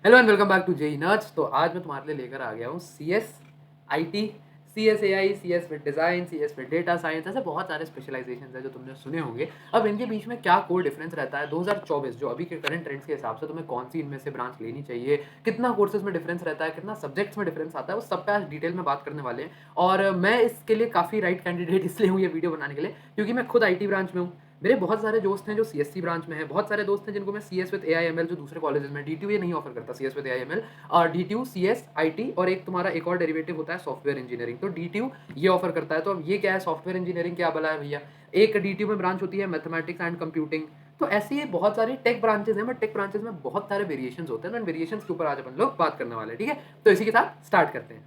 Hello and welcome back to JEE Nerds. तो आज मैं तुम्हारे लिए लेकर आ गया हूँ C S I T, C S A I, C S with design, C S with data science. ऐसे बहुत सारे स्पेशलाइजेशन है जो तुमने सुने होंगे। अब इनके बीच में क्या कोर डिफरेंस रहता है 2024 जो अभी के करंट ट्रेंड्स के हिसाब से तुम्हें कौन सी इनमें से ब्रांच लेनी चाहिए, कितना कोर्सेज में डिफरेंस रहता है, कितना सब्जेक्ट्स में डिफरेंस आता है, उस सब पे आज डिटेल में बात करने वाले हैं। और मैं इसके लिए काफ़ी राइट कैंडिडेट इसलिए हूँ ये वीडियो बनाने के लिए क्योंकि मैं खुद आई ब्रांच में हूँ। मेरे बहुत सारे दोस्त हैं जो सीएससी ब्रांच में है, बहुत सारे दोस्त हैं जिनको मैं सीएस विद एआईएमएल जो दूसरे कॉलेजेस में, डीटीयू ये नहीं ऑफर करता सीएस विद एआईएमएल, और डीटीयू सीएस आईटी और एक तुम्हारा एक और डेरिवेटिव होता है सॉफ्टवेयर इंजीनियरिंग, तो डीटीयू ये ऑफर करता है। तो अब ये क्या है सॉफ्टवेयर इंजीनियरिंग, क्या भला है भैया। एक डीटीयू में ब्रांच होती है मैथमेटिक्स एंड कंप्यूटिंग। तो ऐसी बहुत सारी टेक ब्रांचेस हैं, बट टेक ब्रांचेस में बहुत सारे वेरिएशंस होते हैं, वेरिएशंस के ऊपर आज अपन लोग बात करने वाले हैं। ठीक है, तो इसी के साथ स्टार्ट करते हैं।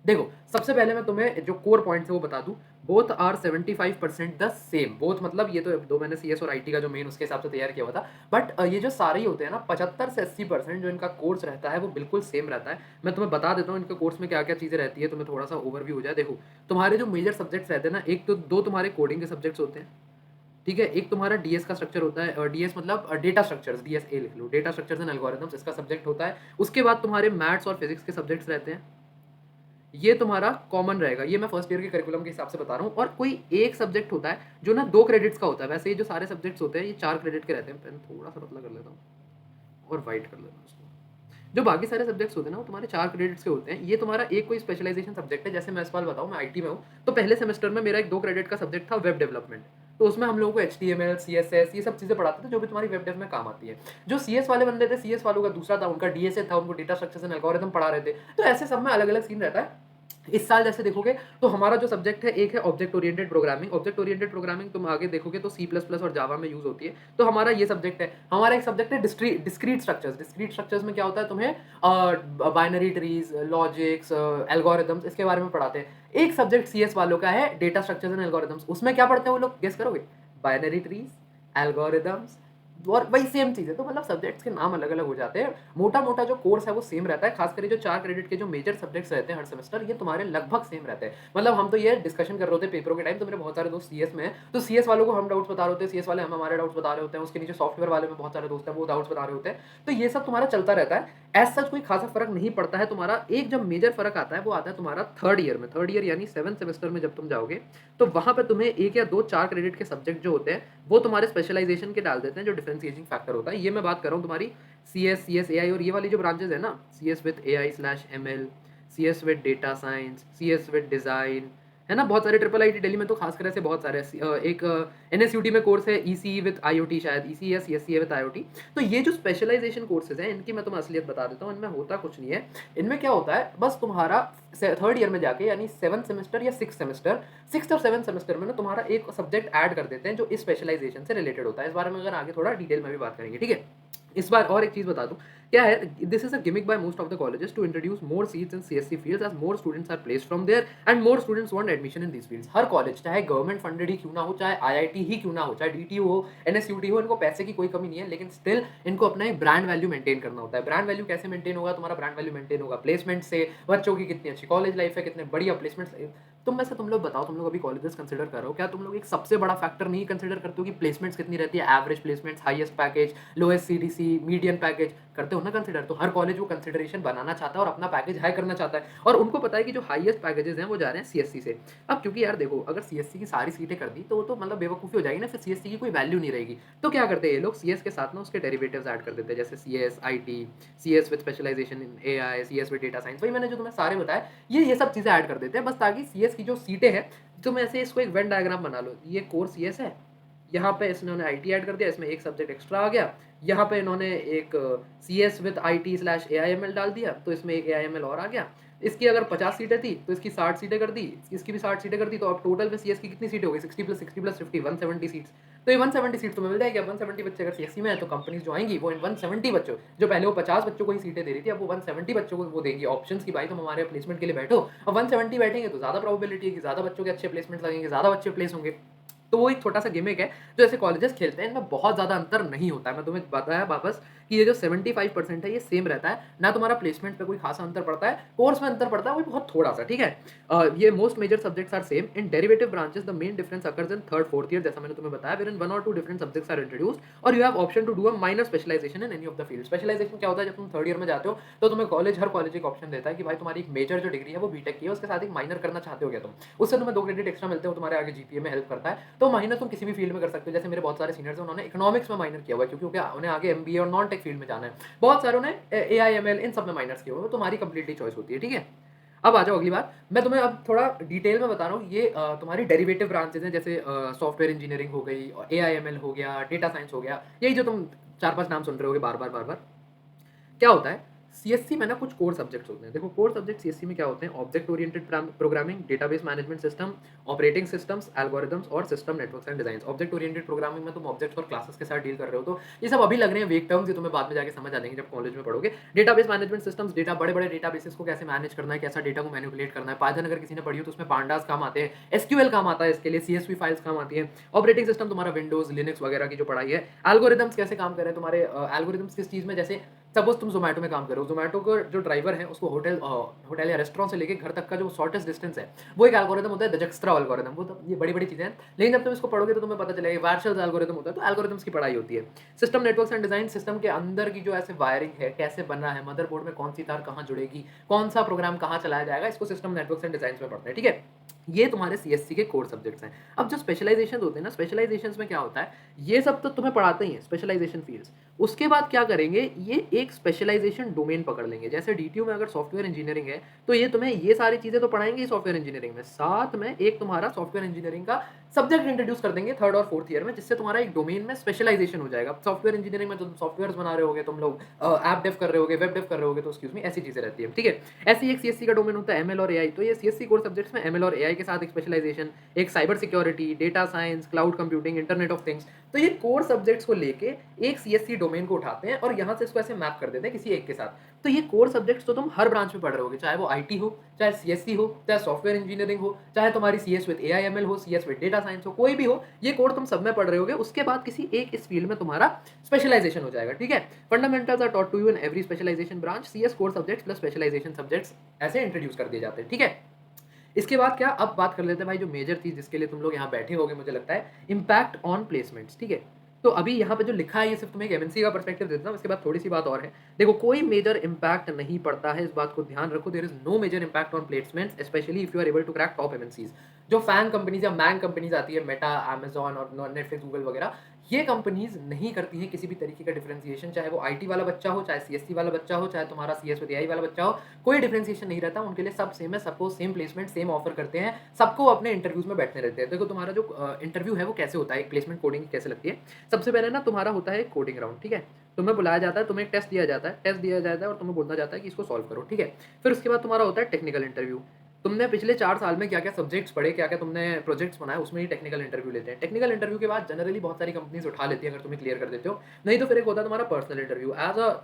देखो, सबसे पहले मैं तुम्हें जो कोर पॉइंट्स है वो बता दूं। Both are 75% the same. Both मतलब ये तो दो मैंने सीएस और आईटी का जो मेन उसके हिसाब से तैयार किया हुआ था, बट ये जो सारे ही होते हैं ना 75 से 80% जो इनका कोर्स रहता है वो बिल्कुल सेम रहता है। मैं तुम्हें बता देता हूँ इनके कोर्स में क्या क्या चीज़ें रहती है, तुम्हें थोड़ा सा ओवरव्यू हो जाए। देखो, तुम्हारे जो मेजर सब्जेक्ट्स रहते हैं ना, एक तो दो तुम्हारे कोडिंग के सब्जेक्ट्स होते हैं, ठीक है। एक तुम्हारा डीएस का स्ट्रक्चर होता है, डीएस मतलब डेटा स्ट्रक्चर्स, डीएसए लिख लो, डेटा स्ट्रक्चर्स एंड एल्गोरिथम्स, इसका सब्जेक्ट होता है। उसके बाद तुम्हारे मैथ्स और फिजिक्स के सब्जेक्ट्स रहते हैं, ये तुम्हारा कॉमन रहेगा। ये मैं फर्स्ट ईयर के करिकुलम के हिसाब से बता रहा हूँ। और कोई एक सब्जेक्ट होता है जो ना 2 क्रेडिट्स का होता है। वैसे ये जो सारे सब्जेक्ट्स होते हैं ये 4 क्रेडिट के रहते हैं। पेन थोड़ा सा पतला कर लेता हूँ और वाइट कर लेता हूँ इसको। जो बाकी सारे सब्जेक्ट्स होते हैं ना वो तुम्हारे 4 क्रेडिट्स के होते हैं। ये तुम्हारा एक कोई स्पेशलाइजेशन सब्जेक्ट है। जैसे मैं इस बार बताऊँ, मैं आईटी में हूँ, तो पहले सेमेस्टर में मेरा एक 2 क्रेडिट का सब्जेक्ट था वेब डेवलपमेंट। तो उसमें हम लोगों को HTML, CSS ये सब चीज़ें पढ़ाते थे जो भी तुम्हारी वेब डेव में काम आती है। जो CS वाले बंदे थे, CS वालों का दूसरा था, उनका DSA था, उनको डेटा स्ट्रक्चर्स एंड एल्गोरिथम पढ़ा रहे थे। तो ऐसे सब में अलग अलग सीन रहता है। इस साल जैसे देखोगे तो हमारा जो सब्जेक्ट है, एक है object oriented programming. Object oriented programming तुम आगे देखोगे तो सी प्लस प्लस और जावा में यूज होती है। तो हमारा ये सब्जेक्ट है। हमारा एक सब्जेक्ट है डिस्क्रीट स्ट्रक्चर्स। डिस्क्रीट स्ट्रक्चर्स में क्या होता है, तुम्हें बाइनरी ट्रीज, लॉजिक्स, एल्गोरिथम्स, इसके बारे में पढ़ाते हैं। एक सब्जेक्ट सीएस वालों का है डेटा स्ट्रक्चर्स एंड एल्गोरिथम्स। उसमें क्या पढ़ते हैं वो लोग, गेस करोगे? बाइनरी ट्रीज, एल्गोरिथम्स, और वही सेम चीज़ है। तो मतलब सब्जेक्ट्स के नाम अलग अलग हो जाते हैं, मोटा मोटा जो कोर्स है वो सेम रहता है। खासकर जो 4 क्रेडिट के जो मेजर सब्जेक्ट्स रहते हैं हर सेमेस्टर, ये तुम्हारे लगभग सेम रहते हैं। मतलब हम तो ये डिस्कशन कर रहे होते हैं पेपरों के टाइम, तो मेरे बहुत सारे दोस्त सीएस में हैं, तो सीएस वालों को हम डाउट्स बता रहे होते हैं, सीएस वाले हम हमारे डाउट्स बता रहे होते हैं। उसके नीचे सॉफ्टवेयर वाले में बहुत सारे दोस्त हैं, वो डाउट्स बता रहे होते हैं। तो ये सब तुम्हारा चलता रहता है। एज सच कोई खासा फर्क नहीं पड़ता है तुम्हारा। एक जब मेजर फर्क आता है वो आता है तुम्हारा थर्ड ईयर में। थर्ड ईयर यानी 7th सेमेस्टर में जब तुम जाओगे तो वहां पर तुम्हें 1 या 2 4 क्रेडिट के सब्जेक्ट जो होते हैं वो तुम्हारे स्पेशलाइजेशन के डाल देते हैं, जो डिफरेंशिएटिंग फैक्टर होता है। ये मैं बात कर रहा हूँ तुम्हारी सी एस ए आई और ये वाली जो ब्रांचेस है ना, CS with AI/ML, CS with data science, CS with design, है ना। बहुत सारे ट्रिपल आईटी दिल्ली में तो खास कर से बहुत सारे एक NSUT में कोर्स है EC विद IoT, शायद EC या CSC विद IoT। तो ये जो स्पेशलाइजेशन कोर्सेज हैं इनकी मैं तुम्हें असलियत बता देता हूँ। इनमें होता कुछ नहीं है। इनमें क्या होता है, बस तुम्हारा थर्ड ईयर में जाके यानी 7th सेमेस्टर या 6th सेमेस्टर, 6th और 7th सेमेस्टर में ना तुम्हारा एक सब्जेक्ट ऐड कर देते हैं जो इस स्पेशलाइजेशन से रिलेटेड होता है। इस बारे में अगर आगे थोड़ा डिटेल में भी बात करेंगे, ठीक है। इस बार और एक चीज बता दूं, क्या है, this is a gimmick by most of the colleges to introduce more seats in CSC fields as more students are placed from there and more students want admission in this fields. हर college, चाहे government funded ही क्यों ना हो, चाहे IIT ही क्यों ना हो, चाहे DTU हो, NSUT हो, इनको पैसे की कोई कमी नहीं है, लेकिन स्टिल इनको अपना एक ब्रांड वैल्यू मेंटेन करना होता है। ब्रांड वैल्यू कैसे मेंटेन होगा? तुम्हारा ब्रांड वैल्यू मेंटेन होगा प्लेसमेंट से। बच्चों की कितनी अच्छी कॉलेज लाइफ है, कितने बढ़िया प्लेसमेंट्स। तुम में से तुम लोग बताओ, तुम लोग अभी कॉलेजेस कंसिडर कर रहे हो, क्या तुम लोग एक सबसे बड़ा फैक्टर नहीं कंसिडर करते हो कि प्लेसमेंट्स कितनी रहती है, average placements, highest package, lowest CDC, median package, करते हो ना कंसिडर? तो हर कॉलेज वो कंसिडरेशन बनाना चाहता है और अपना पैकेज हाई करना चाहता है, और उनको पता है कि जो हाईएस्ट पैकेजेस हैं वो जा रहे हैं CSC से। अब क्योंकि यार देखो, अगर CSC की सारी सीटें कर दी तो वो तो मतलब बेवकूफ़ी हो जाएगी ना, फिर CSC की कोई वैल्यू नहीं रहेगी। तो क्या करते हैं ये लोग, CS के साथ ना उसके डेरिवेटिव्स ऐड कर देते हैं, जैसे CS IT, CS with specialization in AI, CS with data science, वही मैंने जो तुम्हें सारे बताए, ये सब चीज़ें ऐड कर देते हैं, बस ताकि CS की जो सीटें हैं, तुम ऐसे इसको एक वेन डायग्राम बना लो। ये कोर CS है, यहाँ पे इन्होंने IT ऐड कर दिया, इसमें एक सब्जेक्ट एक्स्ट्रा आ गया। यहाँ पे इन्होंने एक CS विद IT/AIML डाल दिया, तो इसमें एक AIML और आ गया। इसकी अगर 50 सीटें थी तो इसकी 60 सीटें कर दी, इसकी भी 60 सीटें कर दी, तो अब टोटल में CS की कितनी सीटें हो गई? 60 + 60 + 50, 170 सीट्स। तो ये 170 सीट तुम्हें मिल जाएगी। अब 170 बच्चे अगर CSC में है तो कंपनीज जो आएंगी वो इन 170 बच्चों, जो पहले वो 50 बच्चों को ही सीटें दे रही थी, अब वो 170 बच्चों को वो देंगी ऑप्शंस की, भाई तुम हमारे प्लेसमेंट के लिए बैठो। अब 170 बैठेंगे तो ज़्यादा प्रोबेबिलिटी है कि ज़्यादा बच्चों के अच्छे प्लेसमेंट लगेंगे, ज़्यादा बच्चे प्लेस होंगे। तो वो एक छोटा सा गिमिक है जो ऐसे कॉलेजेस खेलते हैं, इनमें बहुत ज़्यादा अंतर नहीं होता है। मैं तुम्हें बताया वापस कि ये जो 75% है ये सेम रहता है, ना तुम्हारा प्लेसमेंट पे कोई खासा अंतर पड़ता है, कोर्स में अंतर पड़ता है वो भी बहुत थोड़ा सा, ठीक है। ये most major subjects are same. In derivative branches the main difference occurs in third fourth year, जैसा मैंने तुम्हें बताया, वेयर इन 1 और 2 डिफरेंट सब्जेक्ट्स आर इंट्रोड्यूस्ड और you have option to do a minor specialization in any of the field. Specialization क्या होता है, जब तुम थर्ड ईयर में जाते हो तो तुम्हें हर कॉलेज एक ऑप्शन देता है कि भाई तुम्हारी एक मेजर जो डिग्री है वो बीटेक की है, उसके साथ एक माइनर करना चाहते हो क्या तुम, उससे तुम्हें 2 क्रेडिट एक्स्ट्रा मिलते हो, तुम्हारे आगे जीपीए में हेल्प करता है। तो माइनर तुम किसी भी फील्ड में कर सकते हो। जैसे मेरे बहुत सारे सीनियर्स हैं, उन्होंने इकोनॉमिक्स में माइनर किया हुआ है क्योंकि उन्हें आगे एमबीए और नॉन टेक फील्ड में जाना है। बहुत सारों ने एआईएमएल इन सब में माइनर्स किए हुए हैं, तुम्हारी कंप्लीटली चॉइस होती है, ठीक है। अब आ जाओ अगली बात, मैं तुम्हें अब थोड़ा डिटेल में बता रहा हूँ। ये तुम्हारी डेरिवेटिव ब्रांचेज हैं, जैसे सॉफ्टवेयर इंजीनियरिंग हो गई, एआईएमएल हो गया, डेटा साइंस हो गया, यही जो तुम 4-5 नाम सुन रहे होगे बार बार। क्या होता है सीएससी में ना, कुछ कोर सब्जेक्ट्स होते हैं। देखो कोर सब्जेक्ट सीएससी में क्या होते हैं, object oriented programming, database management system, operating systems, algorithms और system networks and design. Object oriented programming में तुम ऑब्जेक्ट्स और क्लासेस के साथ डील कर रहे हो, तो ये सब अभी लग रहे हैं वेग टर्म्स, ये तुम्हें बाद में जाके समझ आ जाएंगे जब कॉलेज में पढ़ोगे। डेटाबेस मैनेजमेंट सिस्टम्स, डेटा बड़े बड़े डेटाबेसेस को कैसे मैनेज करना है, कैसा डेटा को मैनिपुलेट करना है। पाइथन अगर किसी ने पढ़ी हो तो उसमें पांडास काम आते हैं, एसक्यूएल काम आता है इसके लिए, सीएसवी फाइल्स काम आती है। ऑपरेटिंग सिस्टम तुम्हारा विंडोज लिनक्स वगैरह की जो पढ़ाई है। एल्गोरिथम्स कैसे काम कर रहे हैं तुम्हारे, एल्गोरिथम्स किस चीज में, जैसे सपोज तुम जोमेटो में काम करो, जोमेटो का जो ड्राइवर है उसको होटल या रेस्टोरेंट से लेके घर तक का जो शॉर्टेस्ट डिस्टेंस है वो एक एल्गोरिथम होता है, दजक्स्ट्रा एल्गोरिथम। वो तो ये बड़ी बड़ी चीजें हैं, लेकिन जब तुम इसको पढ़ोगे तो तुम्हें पता चलेगा वार्शल एल्गोरिथम होता है। तो एल्गोरिथम्स की पढ़ाई होती है। System networks and design, system के अंदर की जो ऐसे वायरिंग है, कैसे बनना है, मदरबोर्ड में कौन सी तार कहाँ जुड़ेगी, कौन सा प्रोग्राम कहाँ चलाया जाएगा, इसको सिस्टम नेटवर्क्स एंड डिजाइन में पढ़ते हैं, ठीक है। ये तुम्हारे सीएससी के कोर सब्जेक्ट्स हैं। अब जो स्पेशलाइजेशन होते हैं ना, स्पेशलाइजेशंस में क्या होता है, ये सब तो तुम्हें पढ़ाते ही हैं स्पेशलाइजेशन फील्ड्स। उसके बाद क्या करेंगे, ये एक स्पेशलाइजेशन डोमेन पकड़ लेंगे। जैसे डीटीयू में अगर सॉफ्टवेयर इंजीनियरिंग है तो ये तुम्हें ये सारी चीजें तो पढ़ाएंगे सॉफ्टवेयर इंजीनियरिंग में, साथ में एक तुम्हारा सॉफ्टवेयर इंजीनियरिंग का सब्जेक्ट इंट्रोड्यूस कर देंगे थर्ड और फोर्थ ईयर में, जिससे तुम्हारा एक डोमेन में स्पेशलाइजेशन हो जाएगा। सॉफ्टवेयर इंजीनियरिंग में जो तुम सॉफ्टवेयर बना रहे होगे, तुम लोग ऐप डेव कर रहे होगे, वेब डेव कर रहे होगे, तो एक्सक्यूज मी ऐसी चीजें रहती है, ठीक है। ऐसी एक सीएससी का डोमेन होता है एमएल और एआई। तो ये सीएससी कोर सब्जेक्ट्स में एमएल और एआई के साथ एक स्पेशलाइजेशन, एक cyber security, data science, cloud computing, internet of things. तो ये कोर सब्जेक्ट्स को लेके एक सीएससी डोमेन को उठाते हैं और यहाँ से इसको ऐसे मैप कर देते हैं किसी एक के साथ। तो ये कोर सब्जेक्ट्स तो तुम हर ब्रांच में पढ़ रहे होगे, चाहे वो आईटी हो, चाहे सीएससी हो, चाहे सॉफ्टवेयर इंजीनियरिंग हो, चाहे तुम्हारी सीएस विद एआईएमएल हो, सीएस विद डेटा साइंस हो, कोई भी हो, ये कोर तुम सब में पढ़ रहे होगे। उसके बाद किसी एक इस फील्ड में तुम्हारा स्पेशलाइजेशन हो जाएगा, ठीक है। Fundamentals are taught to you in every specialization branch. CS core subjects plus specialization subjects ऐसे इंट्रोड्यूस कर दिए जाते हैं, ठीक है। इसके बाद क्या, अब बात कर लेते हैं भाई जो मेजर चीज जिसके लिए तुम लोग यहाँ बैठे होगे, मुझे लगता है इंपैक्ट ऑन प्लेसमेंट्स, ठीक है। तो अभी यहाँ पे जो लिखा है ये सिर्फ तुम्हें एक एमएनसी का पर्सपेक्टिव देता हूँ, इसके बाद थोड़ी सी बात और है। देखो कोई मेजर इंपैक्ट नहीं पड़ता है, इस बात को ध्यान रखो। There is no major impact on placements, specially if you are able to crack top MNCs. जो फैन कंपनीज या मैंग कंपनीज आती है, मेटा, अमेजॉन और नेटफ्लिक्स, गूगल वगैरह, ये कंपनीज नहीं करती हैं किसी भी तरीके का डिफरेंशिएशन, चाहे वो आईटी वाला बच्चा हो, चाहे सीएससी वाला बच्चा हो, चाहे तुम्हारा सीएस विद एआई वाला बच्चा हो, कोई डिफरेंशिएशन नहीं रहता उनके लिए। सब सेम है, सबको सेम प्लेसमेंट, सेम ऑफर करते हैं, सबको अपने इंटरव्यूज में बैठने रहते हैं। देखो तुम्हारा जो इंटरव्यू है वो कैसे होता है, एक प्लेसमेंट कोडिंग कैसे लगती है। सबसे पहले ना तुम्हारा होता है कोडिंग राउंड, ठीक है। तुम्हें बुलाया जाता है, तुम्हें एक टेस्ट दिया जाता है, और तुम्हें बोला जाता है कि इसको सॉल्व करो, ठीक है। फिर उसके बाद तुम्हारा होता है टेक्निकल इंटरव्यू। तुमने पिछले 4 साल में क्या क्या सब्जेक्ट्स पढ़े, क्या क्या तुमने प्रोजेक्ट्स बनाए, उसमें ही टेक्निकल इंटरव्यू लेते हैं। टेक्निकल इंटरव्यू के बाद जनरली बहुत सारी कंपनीज उठा लेती है अगर तुम्हें क्लियर कर देते हो। नहीं तो फिर एक होता है तुम्हारा पर्सनल इंटरव्यू।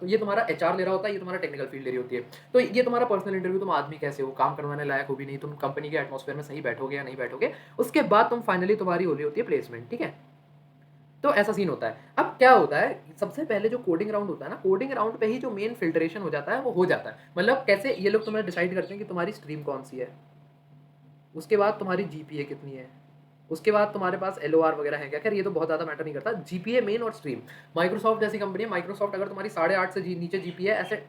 ये तुम्हारा एचआर ले रहा होता है, ये तुम्हारा टेक्निकल फील्ड ले रही होती है। तो ये तुम्हारा पर्सनल इंटरव्यू, तुम आदमी कैसे हो, काम करवाने लायक हो भी नहीं, तुम कंपनी के एटमॉस्फेयर में सही बैठोगे या नहीं बैठोगे। उसके बाद तुम फाइनली तुम्हारी हो रही होती है प्लेसमेंट, ठीक है। तो ऐसा सीन होता है। अब क्या होता है, सबसे पहले जो कोडिंग राउंड होता है ना, कोडिंग राउंड पे ही जो मेन फिल्ट्रेशन हो जाता है वो हो जाता है। मतलब कैसे, ये लोग तुम्हें डिसाइड करते हैं कि तुम्हारी स्ट्रीम कौन सी है, उसके बाद तुम्हारी जीपीए कितनी है, उसके बाद तुम्हारे पास एलओआर वगैरह है क्या। खैर ये तो बहुत ज़्यादा मैटर नहीं करता, जीपीए मेन और स्ट्रीम। माइक्रोसॉफ्ट जैसी कंपनी है, माइक्रोसॉफ्ट अगर तुम्हारी 8.5 से नीचे जीपीए ऐसे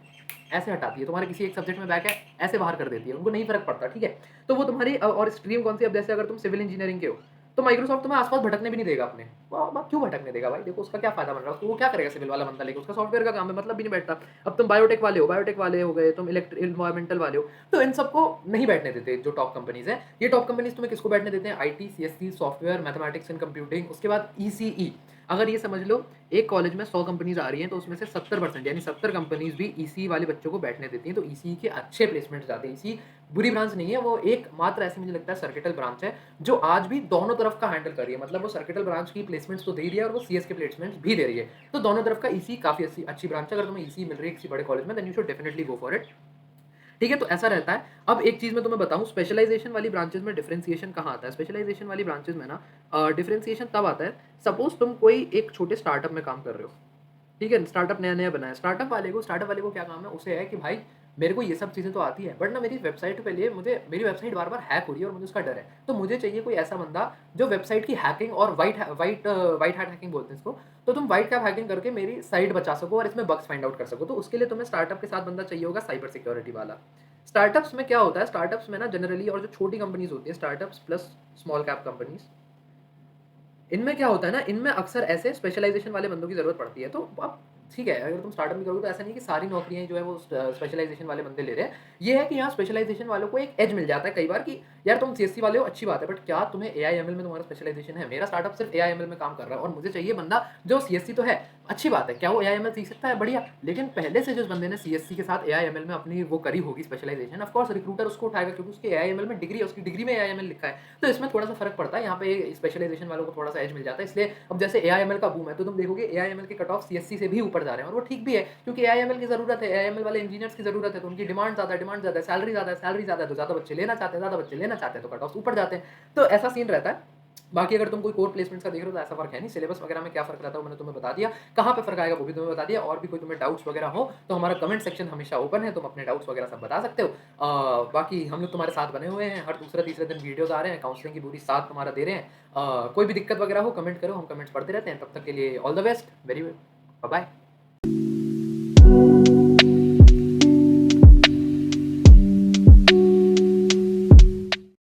ऐसे हटाती है, तुम्हारे किसी एक सब्जेक्ट में बैक है ऐसे बाहर कर देती है, उनको नहीं फर्क पड़ता, ठीक है। तो वो तुम्हारी और स्ट्रीम कौन सी, अब जैसे अगर तुम सिविल इंजीनियरिंग के हो तो माइक्रोसॉफ्ट तुम्हें आसपास भटकने भी नहीं देगा अपने। क्यों भटकने देगा भाई, देखो उसका क्या फायदा बन रहा है, तो वो क्या करेगा सिविल वाला बंदा लेके, उसका सॉफ्टवेयर का काम है, मतलब भी नहीं बैठता। अब तुम बायोटेक वाले हो, बायोटेक वाले हो गए, तुम इन्वायरमेंटल वाले हो, तो इन सबको नहीं बैठने देते जो टॉप कंपनीज है। ये टॉप कंपनीज तुम्हें किसको बैठने देते हैं, IT, CSC, software, mathematics and computing, उसके बाद ईसीई। अगर ये समझ लो एक कॉलेज में 100 कंपनीज आ रही हैं तो उसमें से 70% यानी 70 कंपनीज भी ईसी वाले बच्चों को बैठने देती हैं, तो ईसी के अच्छे प्लेसमेंट जाते हैं। ईसी बुरी ब्रांच नहीं है, वो एक मात्र ऐसी मुझे लगता है सर्किटल ब्रांच है जो आज भी दोनों तरफ का हैंडल कर रही है। मतलब वो सर्किटल ब्रांच की प्लेसमेंट्स तो दे रही है और वो सीएस के प्लेसमेंट्स भी दे रही है, तो दोनों तरफ का ईसी काफी अच्छी ब्रांच है। अगर तुम्हें ईसी मिल रही है किसी बड़े कॉलेज में, then you should definitely go for it. ठीक है? तो ऐसा रहता है। अब एक चीज़ मैं तुम्हें बताऊँ, स्पेशलाइज़ेशन वाली ब्रांचेज़ में डिफरेंशिएशन कहाँ आता है? स्पेशलाइज़ेशन वाली ब्रांचेज़ में ना डिफरेंशिएशन तब आता है, सपोज़ तुम कोई एक छोटे स्टार्टअप में काम कर रहे हो, ठीक है? स्टार्टअप नया-नया बना है। स्टार्टअप वाले को क्या काम है? उसे है कि भाई मेरे को ये सब चीज़ें तो आती है, बट ना मेरी वेबसाइट के लिए मुझे मेरी वेबसाइट बार-बार हैक हो रही है और मुझे उसका डर है। तो मुझे चाहिए कोई ऐसा बंदा जो वेबसाइट की हैकिंग और व्हाइट हैट हैकिंग बोलते हैं इसको। तो तुम व्हाइट कैप हैकिंग करके मेरी साइट बचा सको और इसमें बग्स फाइंड आउट कर सको। तो उसके लिए तुम्हें स्टार्टअप के साथ बंदा चाहिए होगा साइबर सिक्योरिटी वाला। स्टार्टअप्स में क्या होता है? स्टार्टअप्स में ना जनरली, और जो छोटी कंपनीज़ होती है, startups plus small cap companies, इनमें क्या होता है ना, इनमें अक्सर ऐसे स्पेशलाइज़ेशन वाले बंदों की ज़रूरत पड़ती है। तो अब ठीक है, अगर तुम स्टार्टअप में करोगे तो ऐसा नहीं है कि सारी नौकरियाँ जो है वो स्पेशलाइज़ेशन वाले बंदे ले रहे हैं। ये है कि यहाँ स्पेशलाइज़ेशन वालों को एक एज मिल जाता है कई बार कि यार तुम सीएससी वाले हो, अच्छी बात है, बट क्या तुम्हें एआई-एमएल में तुम्हारा स्पेशलाइज़ेशन है? मेरा स्टार्टअप सिर्फ एआई-एमएल में काम कर रहा है और मुझे चाहिए बंदा जो सीएससी तो है, अच्छी बात है। क्या वो एआई-एमएल सीख सकता है? बढ़िया। लेकिन पहले से जिस बंदे ने सीएससी के साथ एआई-एमएल में अपनी वो करी होगी स्पेशलाइज़ेशन, ऑफ कोर्स रिक्रूटर उसको उठाएगा क्योंकि उसकी एआई-एमएल में डिग्री है, उसकी डिग्री में एआई-एमएल लिखा है। तो इसमें थोड़ा-सा फ़र्क पड़ता है, यहाँ पे स्पेशलाइज़ेशन वालों को थोड़ा-सा एज मिल जाता है। इसलिए अब जैसे एआईएमएल का बूम है, तो तुम देखोगे एआईएमएल के कट ऑफ सीएससी से भी ऊपर जा रहे हैं और वो ठीक भी है क्योंकि एआईएमएल की ज़रूरत है, एआईएमएल वाले इंजीनियर्स की ज़रूरत है, तो उनकी डिमांड ज़्यादा है, सैलरी ज़्यादा है, तो ज़्यादा बच्चे लेना चाहते हैं, तो कट ऑफ्स ऊपर जाते हैं। तो ऐसा सीन रहता है। बाकी अगर तुम कोई कोर प्लेसमेंट्स का देख रहे हो तो ऐसा फ़र्क है नहीं, सिलेबस वगैरह में क्या फ़र्क रहता है वो मैंने तुम्हें बता दिया, कहाँ पे फ़र्क आएगा वो भी तुम्हें बता दिया, और भी कोई तुम्हें डाउट्स वगैरह हो तो हमारा कमेंट सेक्शन हमेशा ओपन है, तुम अपने डाउट्स वगैरह सब बता सकते हो। बाकी हम लोग तुम्हारे साथ बने हुए हैं, हर दूसरे-तीसरे दिन वीडियोज़ आ रहे हैं, काउंसलिंग की पूरी साथ तुम्हारा दे रहे हैं। कोई भी दिक्कत वगैरह हो कमेंट करो, हम कमेंट्स पढ़ते रहते हैं। तब तक के लिए all the best, very bye bye.